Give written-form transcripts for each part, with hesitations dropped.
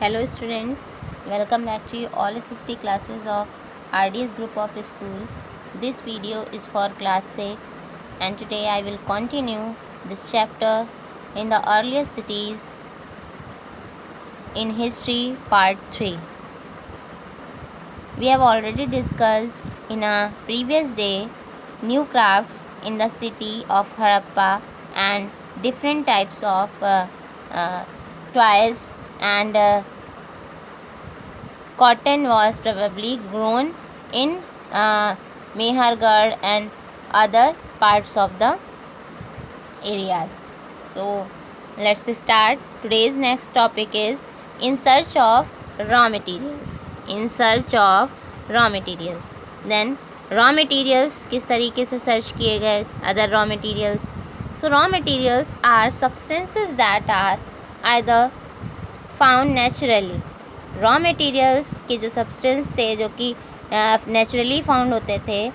Hello students, welcome back to all SST classes of RDS group of school. This video is for class 6 and today I will continue this chapter in the earliest cities in history part 3. We have already discussed in a previous day new crafts in the city of Harappa and different types of toys and cotton was probably grown in Mehergarh and other parts of the areas. So let's start. Today's next topic is in search of raw materials. In search of raw materials. Then raw materials किस तरीके से search किए गए other raw materials. So raw materials are substances that are either found naturally. Raw materials के जो substance थे जो कि नेचुरली फाउंड होते थे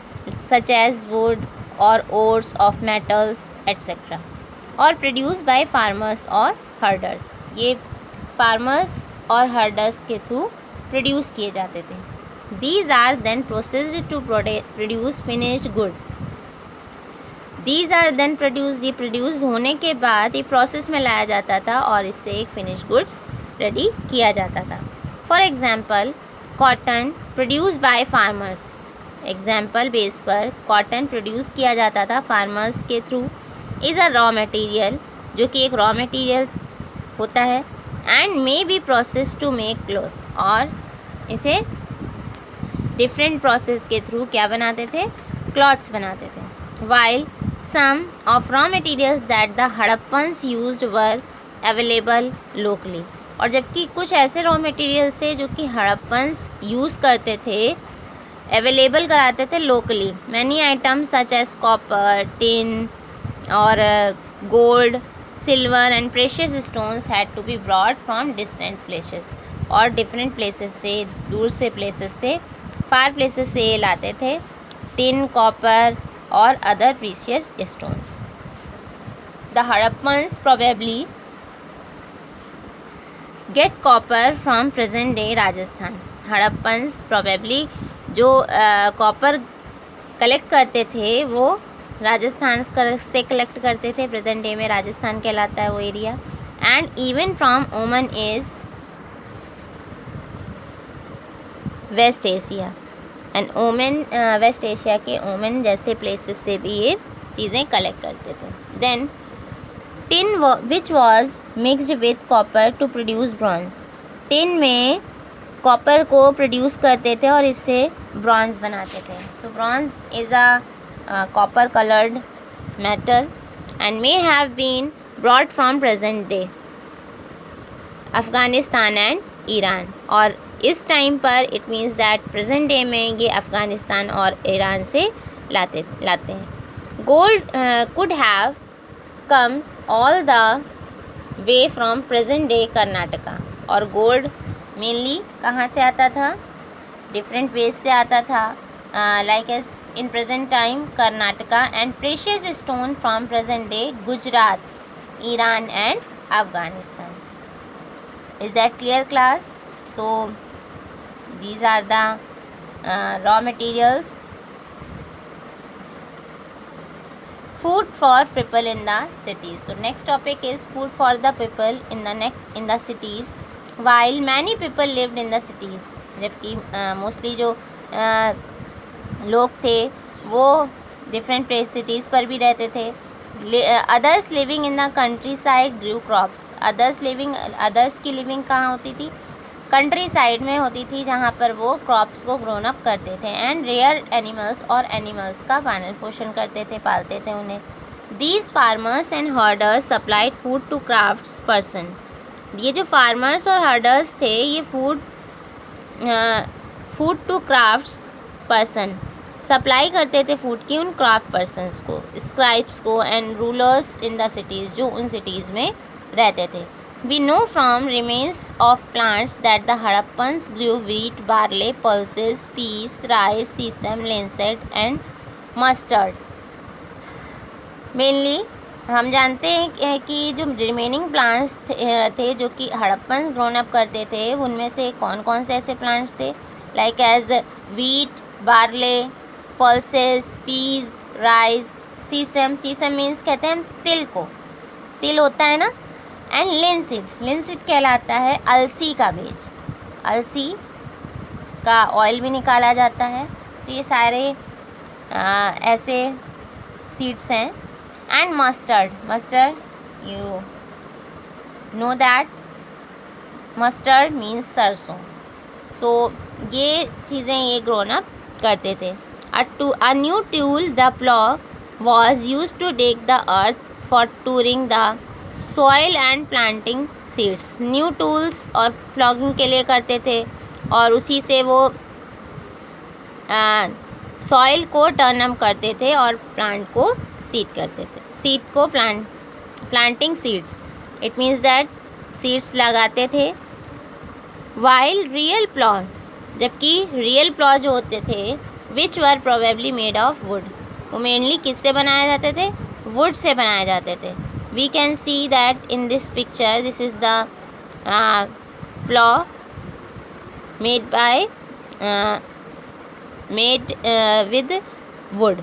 सच एज वुड और ओर्स ऑफ मेटल्स एट्सेट्रा और प्रोड्यूस बाय फार्मर्स और हर्डर्स. ये फार्मर्स और हर्डर्स के थ्रू प्रोड्यूस किए जाते थे. These are then processed to produce finished goods. These are then produce, ये प्रोड्यूस होने के बाद ये प्रोसेस में लाया जाता था और इससे एक फिनिश गुड्स रेडी किया जाता था. For example cotton produce by farmers. Example base पर कॉटन प्रोड्यूस किया जाता था फार्मर्स के through. Is a raw material, जो कि एक रॉ मटेरियल होता है. And may be process to make cloth, और इसे डिफरेंट प्रोसेस के थ्रू क्या बनाते थे, क्लॉथ्स बनाते थे. While some of raw materials that the Harappans used were available locally. और जबकि कुछ ऐसे रॉ मटेरियल्स थे जो कि हड़प्पन्स यूज़ करते थे, अवेलेबल कराते थे locally. Many items such as copper, tin और gold, silver and precious stones had to be brought from distant places. और डिफरेंट प्लेसेस से, दूर से प्लेसेस से, फार प्लेसेस से ये लाते थे टिन, कॉपर और other precious stones. The Harappans probably get copper from present day Rajasthan. Harappans probably जो कॉपर कलेक्ट करते थे वो राजस्थान से कलेक्ट करते थे. प्रेजेंट डे में राजस्थान कहलाता है वो एरिया. एंड इवन फ्रॉम ओमन इज़ वेस्ट एशिया. एंड ओमन, वेस्ट एशिया के ओमन जैसे प्लेसेस से भी ये चीज़ें कलेक्ट करते थे. Then tin which was mixed with copper to produce bronze. Tin में कॉपर को प्रोड्यूस करते थे और इससे ब्रॉन्ज बनाते थे. So bronze is a copper coloured metal and may have been brought from present day Afghanistan and Iran. और इस टाइम पर it means that present day में ये अफ़गानिस्तान और ईरान से लाते हैं. Gold could have come all the way from present day Karnataka. और गोल्ड मेनली कहाँ से आता था, डिफरेंट वेज से आता था, like as in present time Karnataka. And precious stone from present day Gujarat, Iran and Afghanistan. Is that clear class? So these are the raw materials. Food for people in the cities. So next topic is food for the people in the cities. While many people lived in the cities, जबकि mostly जो लोग थे वो different place cities पर भी रहते थे. Others living in the countryside grew crops. Others की लिविंग कहाँ होती थी, कंट्री साइड में होती थी, जहाँ पर वो क्रॉप्स को ग्रोन अप करते थे. एंड रेयर एनिमल्स, और एनिमल्स का पालन पोषण करते थे, पालते थे उन्हें. These farmers and herders supplied food to crafts person. ये जो फार्मर्स और हर्डर्स थे ये food to crafts person supply करते थे फूड की उन क्राफ्ट पर्सनस को, स्क्राइब्स को and rulers in the cities, जो उन सिटीज़ में रहते थे. We know from remains of plants that the Harappans grew wheat, barley, pulses, peas, rice, sesame, linseed and mustard. Mainly हम जानते हैं कि जो रिमेनिंग प्लांट्स थे जो कि हड़प्पन ग्रोन अप करते थे, उनमें से कौन कौन से ऐसे प्लांट्स थे, like as wheat, barley, pulses, peas, rice, sesame, sesame means कहते हैं हम तिल को, तिल होता है ना, एंड लिनसीड, लिनसीड कहलाता है अलसी का बीज, अलसी का ऑयल भी निकाला जाता है। तो ये सारे ऐसे सीड्स हैं। And mustard, mustard you know that mustard means सरसों। सो ये चीज़ें ये ग्रोन अप करते थे। A new tool the plough was use to dig the earth for turning the soil and planting seeds. New tools और ploughing के लिए करते थे और उसी से वो सॉइल को टर्न अप करते थे और प्लांट को सीड करते थे, सीड को planting seeds, it means that seeds लगाते थे। वाइल रियल प्लॉ, जबकि रियल प्लॉ जो होते थे which were probably made of wood, वो मेनली किससे बनाए जाते थे, वुड से बनाए जाते थे। We can see that in this picture, this is the plough made by made with wood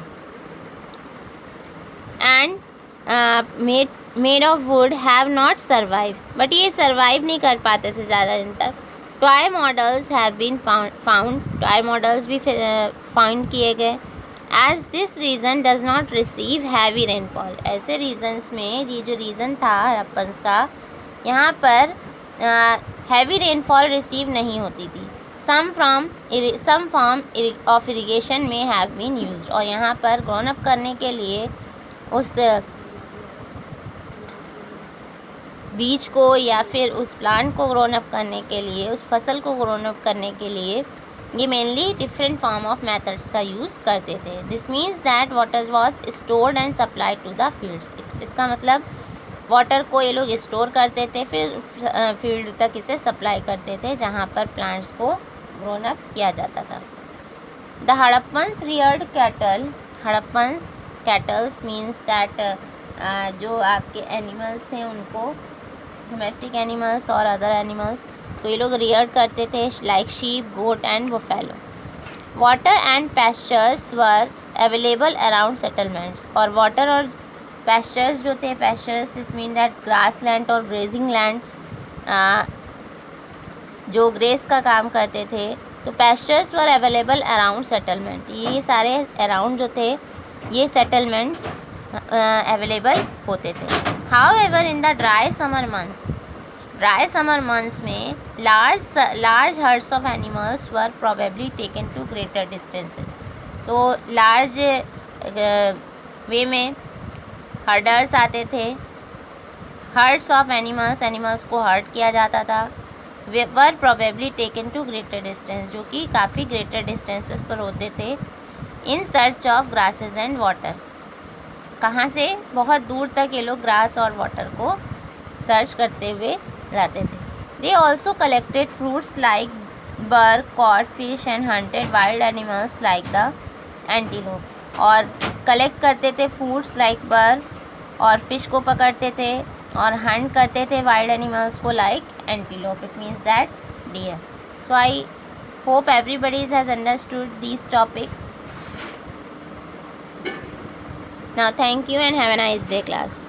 and made of wood have not survived, but ये survive नहीं कर पाते थे ज़्यादा दिन तक। toy models have been found, toy models भी found किए गए। as this region does not receive heavy rainfall, ऐसे रीजन्स में ये जो रीज़न था हड़प्पन्स का, यहाँ पर हैवी रेनफॉल रिसीव नहीं होती थी। some form of irrigation may have been used, और यहाँ पर ग्रोन अप करने के लिए उस बीज को या फिर उस प्लांट को ग्रोन अप करने के लिए, उस फसल को ग्रोन अप करने के लिए ये mainly different form of methods का यूज़ करते थे। This means that water was stored and supplied to the fields, इसका मतलब वाटर को ये लोग स्टोर करते थे, फिर फील्ड तक इसे सप्लाई करते थे जहाँ पर प्लांट्स को ग्रोन अप किया जाता था। The Harappans reared cattle, Harappans cattles means that जो आपके एनिमल्स थे उनको, डोमेस्टिक एनिमल्स और अदर एनिमल्स, तो ये लोग रियर्ड करते थे like sheep, goat and buffalo. Water and pastures were available around settlements, और वाटर और पैस्चर्स जो थे, pastures is mean that grassland और ग्रेजिंग लैंड, जो ग्रेस का काम करते थे, तो pastures were available around settlement, ये सारे अराउंड जो थे ये सेटलमेंट्स अवेलेबल होते थे। However in the dry summer months में large herds of animals were probably taken to greater distances, तो लार्ज वे में हर्डर्स आते थे, हर्ड्स ऑफ एनिमल्स को हर्ड किया जाता था। Were probably taken to greater distance, जो कि काफ़ी ग्रेटर डिस्टेंसेस पर होते थे, in search of grasses and water, कहाँ से, बहुत दूर तक ये लोग ग्रास और वाटर को सर्च करते हुए लाते थे। They also collected fruits like ber, caught fish and hunted wild animals like the antelope, और कलेक्ट करते थे फ्रूट्स लाइक बर और फिश को पकड़ते थे और हंट करते थे वाइल्ड एनिमल्स को like antelope, it means that deer. So I hope everybody has understood these topics. Now thank you and have a nice day class.